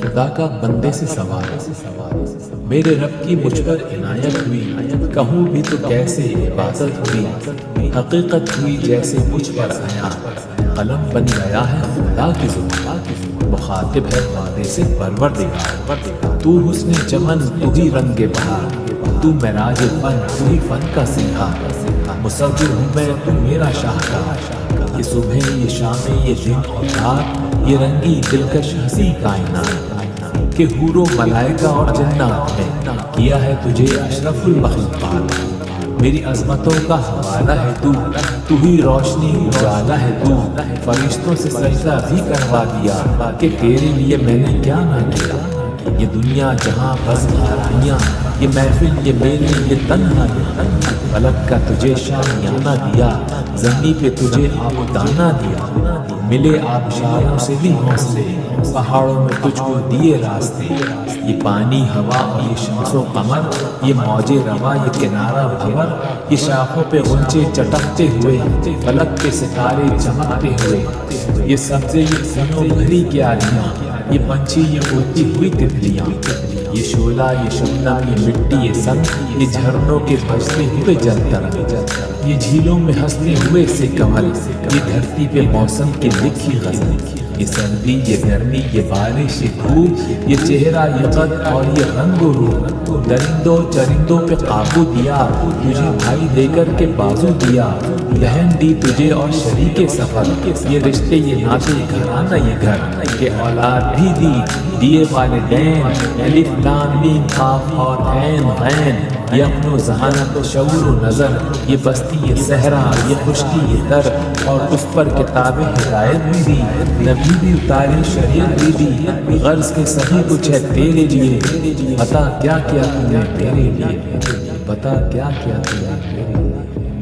خدا کا بندے سے سوال، میرے رب کی مجھ پر عنایت ہوئی، کہوں بھی تو کیسے عبادت ہوئی، حقیقت ہوئی جیسے مجھ پر آیا، قلم بن گیا ہے خدا کی زبان، مخاطب ہے وعدے سے پروردگار، تو حسن چمن تو ہی رنگ بہار، تو معراج فن تو ہی فن کا سنگھار، مصور ہوں میں تو میرا شاہکار، یہ صبح یہ شام یہ دن اور رات، یہ رنگی دلکش ہنسی کائنات، کہ حور و ملائکہ اور جنات نے کیا ہے تجھے اشرف المخلوقات، میری عظمتوں کا حوالہ ہے تو ہی روشنی اجالا ہے تو، فرشتوں سے سجدہ بھی کروا دیا کہ تیرے لیے میں نے کیا نہ کیا، یہ دنیا جہاں بس آرائیاں، یہ محفل یہ میلے یہ تنہائیاں، فلک کا تجھے شامیانہ دیا، زمین پہ تجھے آب و دانہ دیا، ملے آبشاروں سے بھی حوصلے، پہاڑوں میں تجھ کو دیے راستے، یہ پانی ہوا یہ شمس و قمر، یہ موج روا یہ کنارہ بھور، یہ شاخوں پہ غنچے چٹکتے ہوئے، فلک پہ ستارے چمکتے ہوئے، یہ سبزے یہ سنو بھری کیاریاں، یہ پنچھی یہ اڑتی ہوئی تتلیاں، یہ شعلہ یہ شبنم یہ مٹی یہ سنگ، یہ جھرنوں کے بجتے ہوئے جل ترنگ، یہ جھیلوں میں ہنستے ہوئے سے کمل، یہ دھرتی پہ موسم کی لکھی غزل، یہ سردی یہ گرمی یہ بارش یہ دھوپ، یہ چہرہ یہ قد اور یہ رنگ و روپ، درندوں چرندوں پہ قابو دیا، تجھے بھائی دے کر کے بازو دیا، بہن دی تجھے اور شریک سفر، یہ رشتے یہ ناطے گھرانہ یہ گھر، کہ اولاد بھی دی دیے والدین، الف لام میم قاف اور عین غین، یہ امن و ذہانت شعور و نظر، یہ بستی یہ صحرا یہ خشکی یہ در، اور اس پر کتاب ہدایت بھی دی، نبی بھی اتاری شریعت بھی دی، غرض کے سبھی کچھ ہے تیرے لیے، بتا کیا کیا تو نے میرے لیے، بتا کیا کیا تو نے میرے لیے۔